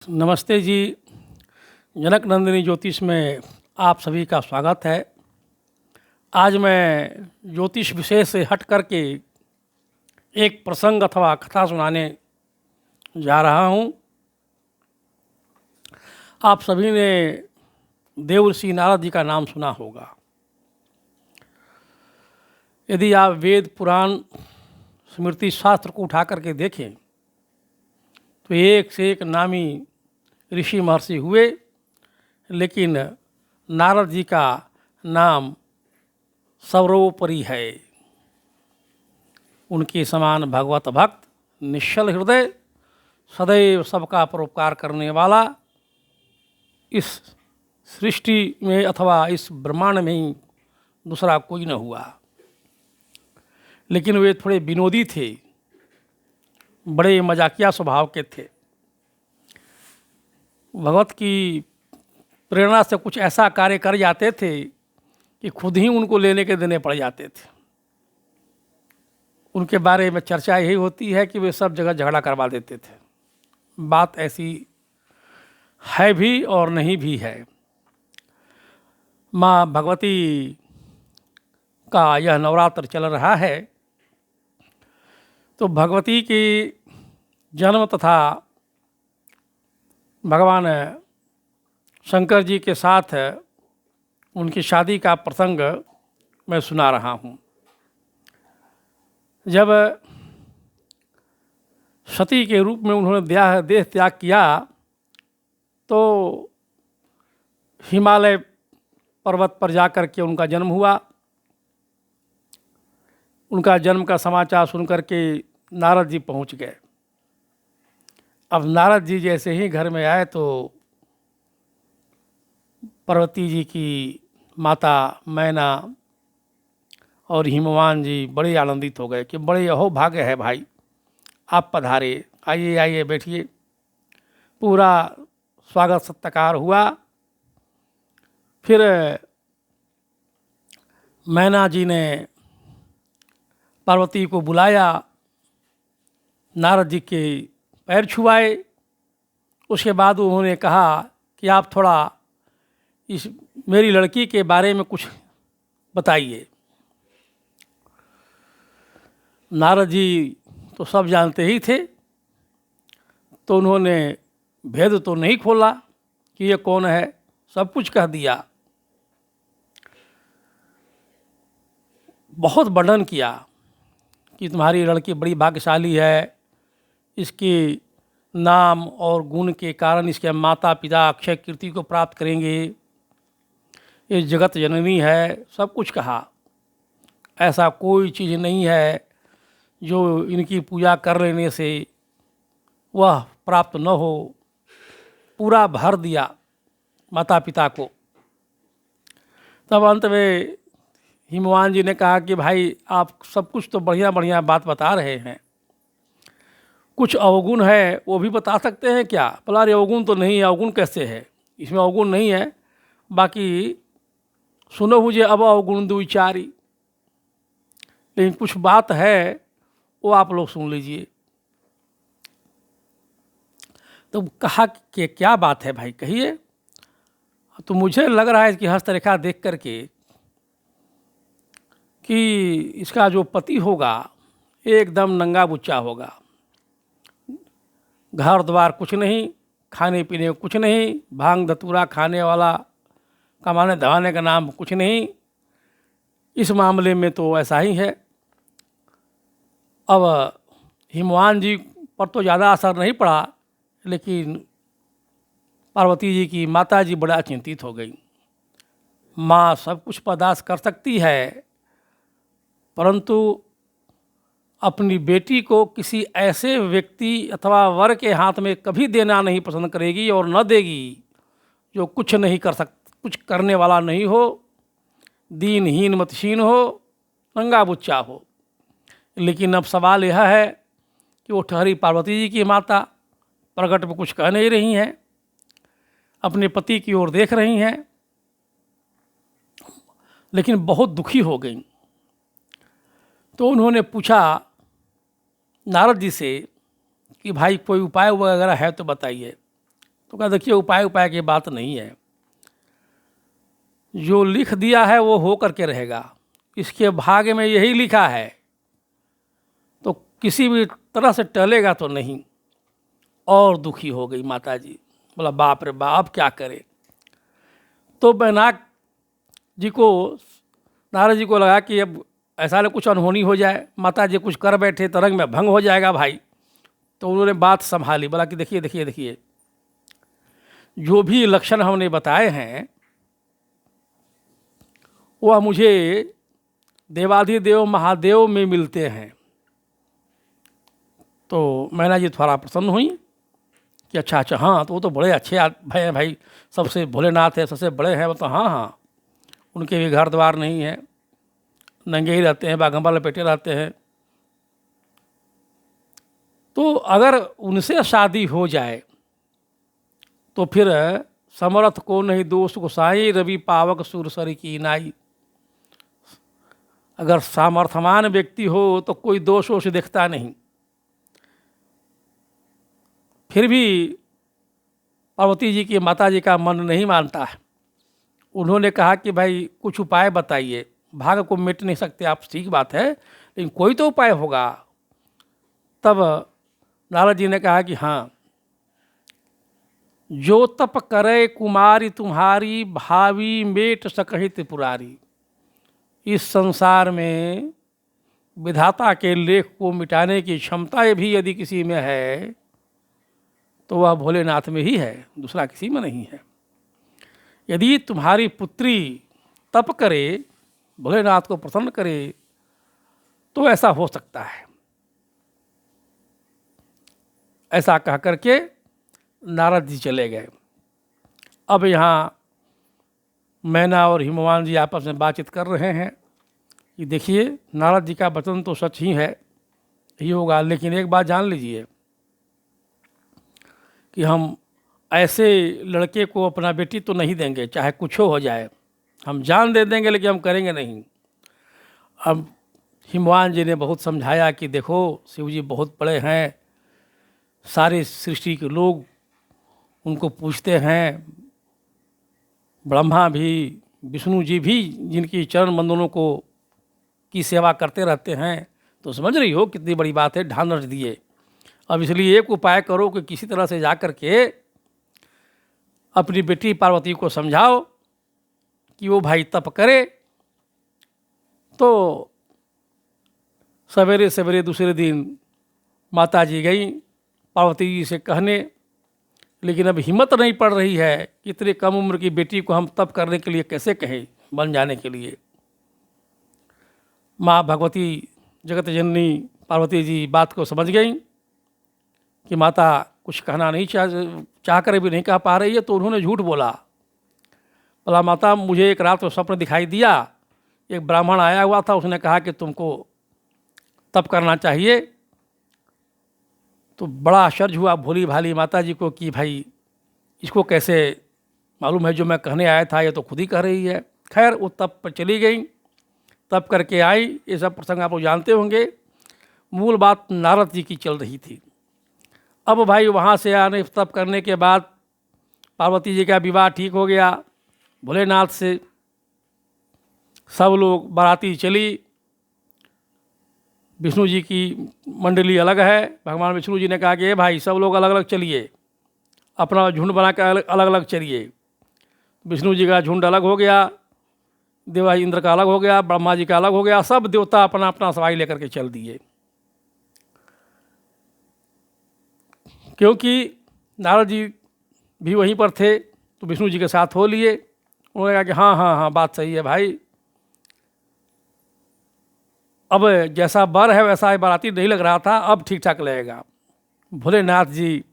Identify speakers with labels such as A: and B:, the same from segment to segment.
A: नमस्ते जी। जनक नंदिनी ज्योतिष में आप सभी का स्वागत है। आज मैं ज्योतिष विषय से हट करके एक प्रसंग अथवा कथा सुनाने जा रहा हूँ। आप सभी ने देवर्षि नारद जी का नाम सुना होगा। यदि आप वेद पुराण स्मृति शास्त्र को उठा करके देखें तो एक से एक नामी ऋषि महर्षि हुए, लेकिन नारद जी का नाम सर्वोपरि है। उनके समान भगवत भक्त, निश्चल हृदय, सदैव सबका परोपकार करने वाला इस सृष्टि में अथवा इस ब्रह्मांड में ही दूसरा कोई न हुआ। लेकिन वे थोड़े विनोदी थे, बड़े मजाकिया स्वभाव के थे। भगवत की प्रेरणा से कुछ ऐसा कार्य कर जाते थे कि खुद ही उनको लेने के देने पड़ जाते थे। उनके बारे में चर्चा यही होती है कि वे सब जगह झगड़ा करवा देते थे। बात ऐसी है भी और नहीं भी है। माँ भगवती का यह नवरात्र चल रहा है, तो भगवती की जन्म तथा भगवान शंकर जी के साथ उनकी शादी का प्रसंग मैं सुना रहा हूँ। जब सती के रूप में उन्होंने देह त्याग किया तो हिमालय पर्वत पर जाकर के उनका जन्म हुआ। उनका जन्म का समाचार सुनकर के नारद जी पहुँच गए। अब नारद जी जैसे ही घर में आए तो पार्वती जी की माता मैना और हिमवान जी बड़े आनंदित हो गए कि बड़े अहो भाग्य है भाई, आप पधारे, आइए आइए बैठिए। पूरा स्वागत सत्कार हुआ। फिर मैना जी ने पार्वती को बुलाया, नारद जी के पैर छुआए। उसके बाद उन्होंने कहा कि आप थोड़ा इस मेरी लड़की के बारे में कुछ बताइए। नारद जी तो सब जानते ही थे, तो उन्होंने भेद तो नहीं खोला कि ये कौन है, सब कुछ कह दिया। बहुत वर्णन किया कि तुम्हारी लड़की बड़ी भाग्यशाली है, इसके नाम और गुण के कारण इसके माता पिता अक्षय कीर्ति को प्राप्त करेंगे, ये जगत जननी है, सब कुछ कहा। ऐसा कोई चीज़ नहीं है जो इनकी पूजा कर लेने से वह प्राप्त न हो। पूरा भर दिया माता पिता को। तब अंत में हिमवान जी ने कहा कि भाई आप सब कुछ तो बढ़िया बढ़िया बात बता रहे हैं, कुछ अवगुण है वो भी बता सकते हैं क्या? बोला अरे अवगुण तो नहीं है। अवगुण कैसे है? इसमें अवगुण नहीं है, बाकी सुनो मुझे अब अवगुण दो विचारी। लेकिन कुछ बात है वो आप लोग सुन लीजिए। तो कहा कि क्या बात है भाई, कहिए। तो मुझे लग रहा है कि हस्तरेखा देख करके कि इसका जो पति होगा एकदम नंगा बुच्चा होगा, घर द्वार कुछ नहीं, खाने पीने को कुछ नहीं, भांग धतूरा खाने वाला, कमाने धमाने का नाम कुछ नहीं। इस मामले में तो ऐसा ही है। अब हिमवान जी पर तो ज़्यादा असर नहीं पड़ा, लेकिन पार्वती जी की माता जी बड़ा चिंतित हो गई। माँ सब कुछ बर्दाश्त कर सकती है, परंतु अपनी बेटी को किसी ऐसे व्यक्ति अथवा वर के हाथ में कभी देना नहीं पसंद करेगी और न देगी जो कुछ कुछ करने वाला नहीं हो, दीनहीन मतहीन हो, नंगा बुच्चा हो। लेकिन अब सवाल यह है कि वो ठहरी पार्वती जी की माता, प्रकट में कुछ कह नहीं रही हैं, अपने पति की ओर देख रही हैं, लेकिन बहुत दुखी हो गई। तो उन्होंने पूछा नारद जी से कि भाई कोई उपाय वगैरह है तो बताइए। तो कहा देखिए उपाय उपाय की बात नहीं है, जो लिख दिया है वो हो करके रहेगा, इसके भाग्य में यही लिखा है, तो किसी भी तरह से टलेगा तो नहीं। और दुखी हो गई माता जी, बोला बाप रे बाप क्या करे। तो बैनाक जी को, नारद जी को लगा कि अब ऐसा कुछ अनहोनी हो जाए, माता जी कुछ कर बैठे तरंग में भंग हो जाएगा भाई। तो उन्होंने बात संभाली, बोला कि देखिए देखिए देखिए, जो भी लक्षण हमने बताए हैं वह मुझे देवाधिदेव महादेव में मिलते हैं। तो मैना जी थोड़ा प्रसन्न हुई कि अच्छा अच्छा, हाँ तो वो तो बड़े अच्छे भाई हैं भाई, सबसे भोलेनाथ है, सबसे बड़े हैं। वो तो हाँ हाँ, उनके भी घर द्वार नहीं है, नंगे ही रहते हैं, बागंबर लपेटे रहते हैं। तो अगर उनसे शादी हो जाए तो फिर समर्थ को नहीं दोष को साई, रवि पावक सुरसरी की नाई। अगर सामर्थ्यवान व्यक्ति हो तो कोई दोष वोष दिखता नहीं। फिर भी पार्वती जी की माता जी का मन नहीं मानता है। उन्होंने कहा कि भाई कुछ उपाय बताइए, भाग को मिट नहीं सकते आप, ठीक बात है, लेकिन कोई तो उपाय होगा। तब नारद जी ने कहा कि हाँ, जो तप करे कुमारी तुम्हारी, भावी मेट सकहि त्रिपुरारी। इस संसार में विधाता के लेख को मिटाने की क्षमता भी यदि किसी में है तो वह भोलेनाथ में ही है, दूसरा किसी में नहीं है। यदि तुम्हारी पुत्री तप करे, भोलेनाथ को प्रसन्न करे, तो ऐसा हो सकता है। ऐसा कह करके नारद जी चले गए। अब यहाँ मैना और हिमवान जी आपस में बातचीत कर रहे हैं कि देखिए नारद जी का वचन तो सच ही है, ही होगा, लेकिन एक बात जान लीजिए कि हम ऐसे लड़के को अपना बेटी तो नहीं देंगे, चाहे कुछ हो जाए, हम जान दे देंगे लेकिन हम करेंगे नहीं। अब हिमवान जी ने बहुत समझाया कि देखो शिव जी बहुत बड़े हैं, सारे सृष्टि के लोग उनको पूछते हैं, ब्रह्मा भी, विष्णु जी भी जिनकी चरण बंदनों को की सेवा करते रहते हैं। तो समझ रही हो कितनी बड़ी बात है, ढाल रच दिए। अब इसलिए एक उपाय करो कि किसी तरह से जा कर के अपनी बेटी पार्वती को समझाओ कि वो भाई तप करे। तो सवेरे सवेरे दूसरे दिन माता जी गई पार्वती जी से कहने, लेकिन अब हिम्मत नहीं पड़ रही है कि इतने कम उम्र की बेटी को हम तप करने के लिए कैसे कहें, बन जाने के लिए। माँ भगवती जगत जननी पार्वती जी बात को समझ गई कि माता कुछ कहना नहीं चाह कर भी नहीं कह पा रही है। तो उन्होंने झूठ बोला, बोला माता मुझे एक रात को स्वप्न दिखाई दिया, एक ब्राह्मण आया हुआ था, उसने कहा कि तुमको तप करना चाहिए। तो बड़ा आश्चर्य हुआ भोली भाली माता जी को कि भाई इसको कैसे मालूम है, जो मैं कहने आया था ये तो खुद ही कह रही है। खैर वो तप पर चली गई, तप करके आई। ये सब प्रसंग आप लोग जानते होंगे। मूल बात नारद जी की चल रही थी। अब भाई वहाँ से आने तप करने के बाद पार्वती जी का विवाह ठीक हो गया भोलेनाथ से। सब लोग बाराती चली, विष्णु जी की मंडली अलग है। भगवान विष्णु जी ने कहा कि भाई सब लोग अलग अलग चलिए, अपना झुंड बना कर अलग अलग चलिए। विष्णु जी का झुंड अलग हो गया, देवा इंद्र का अलग हो गया, ब्रह्मा जी का अलग हो गया। सब देवता अपना अपना सवारी लेकर के चल दिए। क्योंकि नारद जी भी वहीं पर थे तो विष्णु जी के साथ हो लिए। उन्होंने कहा कि हाँ हाँ हाँ बात सही है भाई, अब जैसा बर है वैसा बाराती नहीं लग रहा था, अब ठीक ठाक लगेगा। भोलेनाथ जी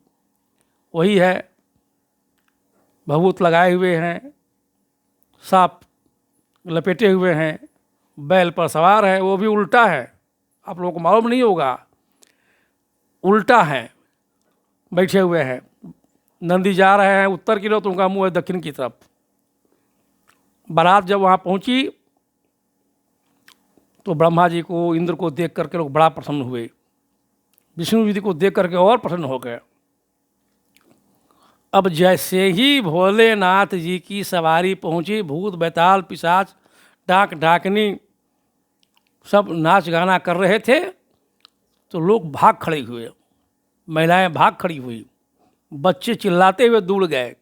A: वही है, भभूत लगाए हुए हैं, सांप लपेटे हुए हैं, बैल पर सवार है, वो भी उल्टा है, आप लोगों को मालूम नहीं होगा, उल्टा है, बैठे हुए हैं। नंदी जा रहे हैं उत्तर की तरफ तो उनका मुंह है दक्षिण की तरफ। बारात जब वहाँ पहुँची तो ब्रह्मा जी को, इंद्र को देख करके लोग बड़ा प्रसन्न हुए, विष्णु जी को देख करके और प्रसन्न हो गए। अब जैसे ही भोलेनाथ जी की सवारी पहुंची, भूत बैताल पिशाच डाक डाकनी सब नाच गाना कर रहे थे, तो लोग भाग खड़े हुए, महिलाएं भाग खड़ी हुई, बच्चे चिल्लाते हुए दौड़ गए,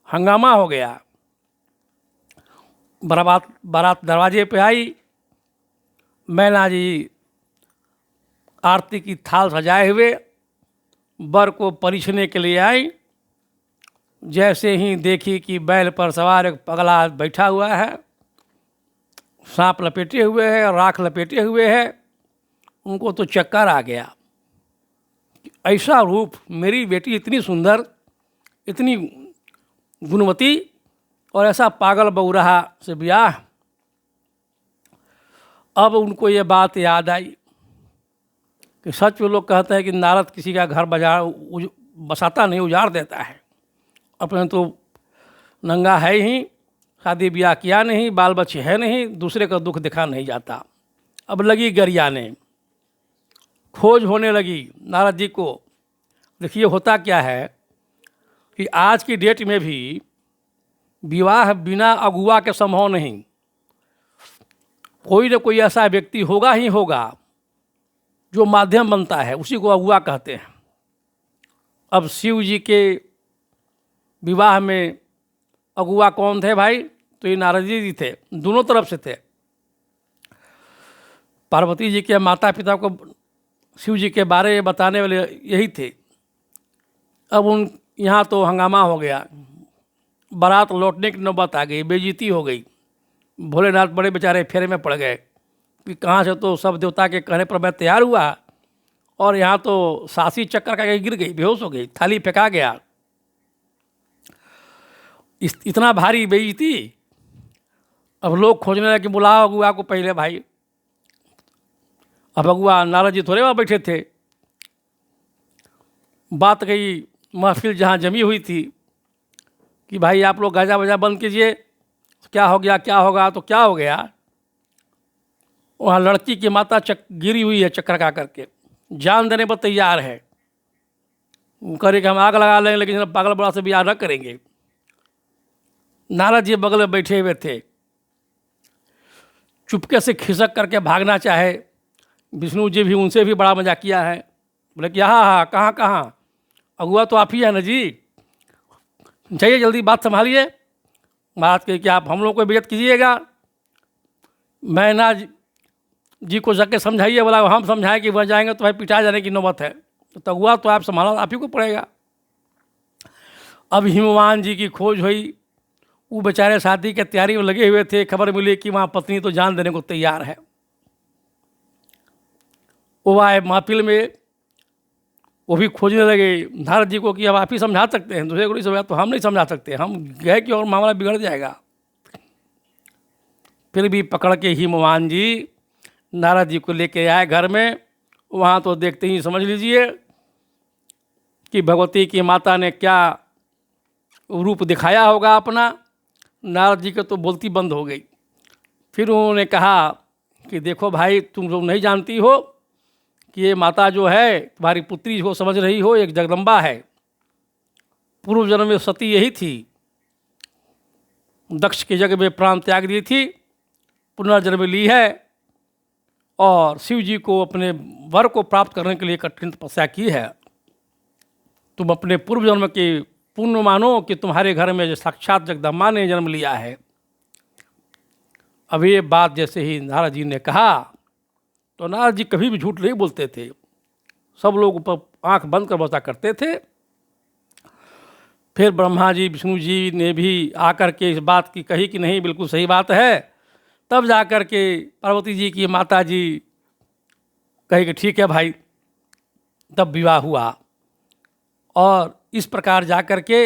A: हंगामा हो गया। बारात बारात दरवाजे पे आई, मैना जी आरती की थाल सजाए हुए वर को परिछने के लिए आई। जैसे ही देखी कि बैल पर सवार एक पगला बैठा हुआ है, सांप लपेटे हुए है, राख लपेटे हुए है, उनको तो चक्कर आ गया। ऐसा रूप, मेरी बेटी इतनी सुंदर, इतनी गुणवती, और ऐसा पागल बौराहा से ब्याह। अब उनको ये बात याद आई कि सच में लोग कहते हैं कि नारद किसी का घर बसाता नहीं, उजाड़ देता है। अपने तो नंगा है ही, शादी ब्याह किया नहीं, बाल बच्चे है नहीं, दूसरे का दुख दिखा नहीं जाता। अब लगी गरियाने, खोज होने लगी नारद जी को। देखिए होता क्या है कि आज की डेट में भी विवाह बिना अगुआ के संभव नहीं। कोई न कोई ऐसा व्यक्ति होगा ही होगा जो माध्यम बनता है, उसी को अगुआ कहते हैं। अब शिव जी के विवाह में अगुआ कौन थे भाई? तो ये नारद जी थे, दोनों तरफ से थे। पार्वती जी के माता पिता को शिव जी के बारे में बताने वाले यही थे। अब उन यहाँ तो हंगामा हो गया, बारात लौटने की नौबत आ गई, बेइज्जती हो गई। भोलेनाथ बड़े बेचारे फेरे में पड़ गए कि कहाँ से तो सब देवता के कहने पर मैं तैयार हुआ, और यहाँ तो सासी चक्कर का गिर गई, बेहोश हो गई, थाली फेंका गया। इतना भारी बेइज्जती। अब लोग खोजने लगे कि बुलाओ अगुआ को पहले भाई। अब अगुआ नारद जी थोड़े वहाँ बैठे थे। बात गई महफिल जहाँ जमी हुई थी कि भाई आप लोग गाजा बजा बंद कीजिए। क्या हो गया, क्या होगा? तो क्या हो गया, वहाँ लड़की की माता गिरी हुई है चक्कर का करके, जान देने पर तैयार है। करे कि हम आग लगा लेंगे लेकिन पागल बड़ा से ब्याह न करेंगे। नारद जी बगल में बैठे हुए थे, चुपके से खिसक करके भागना चाहे। विष्णु जी भी उनसे भी बड़ा मजाक किया है, बोले कि हाँ कहाँ कहाँ, अगुआ तो आप ही है ना जी, जाइए जल्दी बात संभालिए। महाराज के कि आप हम लोग को बेइज्जत कीजिएगा, मैना जी को जाके समझाइए। बोला हम समझाएं कि वह जाएंगे तो भाई पिटा जाने की नौबत है, तो अगुआ तो आप संभालना आप ही को पड़ेगा। अब हिमवान जी की खोज हुई, वो बेचारे शादी की तैयारी में लगे हुए थे। खबर मिली कि वहाँ पत्नी तो जान देने को तैयार है। वो आए महफिल में, वो भी खोजने लगे नारद जी को कि अब आप ही समझा सकते हैं, दूसरे को नहीं समझा तो हम नहीं समझा सकते, हम गए कि और मामला बिगड़ जाएगा। फिर भी पकड़ के हिमवान जी नारद जी को लेके आए घर में। वहाँ तो देखते ही समझ लीजिए कि भगवती की माता ने क्या रूप दिखाया होगा अपना। नारद जी के तो बोलती बंद हो गई। फिर उन्होंने कहा कि देखो भाई, तुम लोग नहीं जानती हो कि ये माता जो है तुम्हारी पुत्री को समझ रही हो, एक जगदम्बा है। पूर्व जन्म में सती यही थी, दक्ष के जग में प्राण त्याग दी थी, पुनर्जन्म ली है और शिव जी को अपने वर को प्राप्त करने के लिए कठिन तपस्या की है। तुम अपने पूर्व जन्म के पुण्य मानो कि तुम्हारे घर में जो साक्षात जगदम्बा ने जन्म लिया है। अब ये बात जैसे ही नारद जी ने कहा, तो नारद जी कभी भी झूठ नहीं बोलते थे, सब लोग ऊपर आंख बंद कर बसा करते थे। फिर ब्रह्मा जी विष्णु जी ने भी आकर के इस बात की कही कि नहीं बिल्कुल सही बात है। तब जा कर के पार्वती जी की माता जी कही कि ठीक है भाई। तब विवाह हुआ और इस प्रकार जा कर के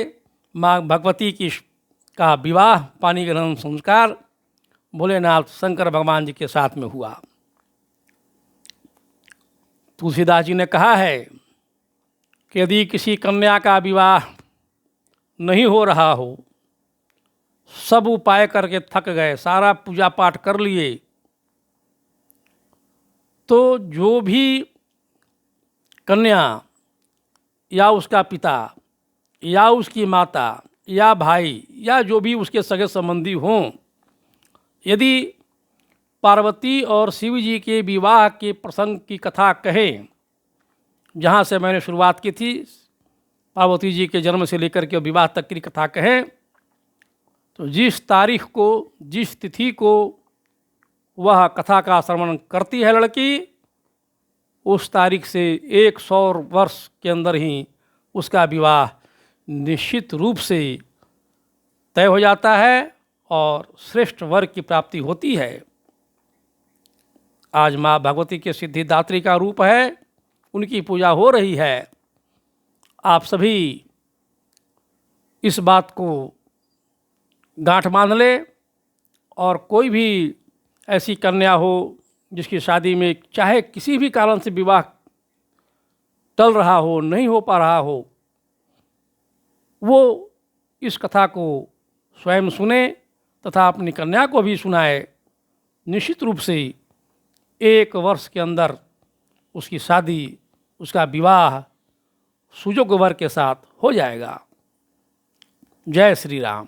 A: माँ भगवती की का विवाह, पानी ग्रहण संस्कार भोलेनाथ शंकर भगवान जी के साथ में हुआ। तुलसीदास जी ने कहा है कि यदि किसी कन्या का विवाह नहीं हो रहा हो, सब उपाय करके थक गए, सारा पूजा पाठ कर लिए, तो जो भी कन्या या उसका पिता या उसकी माता या भाई या जो भी उसके सगे संबंधी हों, यदि पार्वती और शिव जी के विवाह के प्रसंग की कथा कहें, जहाँ से मैंने शुरुआत की थी, पार्वती जी के जन्म से लेकर के विवाह तक की कथा कहें, तो जिस तारीख को, जिस तिथि को वह कथा का श्रवण करती है लड़की, उस तारीख से 100 वर्ष के अंदर ही उसका विवाह निश्चित रूप से तय हो जाता है और श्रेष्ठ वर की प्राप्ति होती है। आज माँ भगवती के सिद्धिदात्री का रूप है, उनकी पूजा हो रही है। आप सभी इस बात को गांठ बांध ले, और कोई भी ऐसी कन्या हो जिसकी शादी में चाहे किसी भी कारण से विवाह टल रहा हो, नहीं हो पा रहा हो, वो इस कथा को स्वयं सुने तथा अपनी कन्या को भी सुनाए। निश्चित रूप से 1 वर्ष के अंदर उसकी शादी, उसका विवाह सुजोग वर के साथ हो जाएगा। जय श्री राम।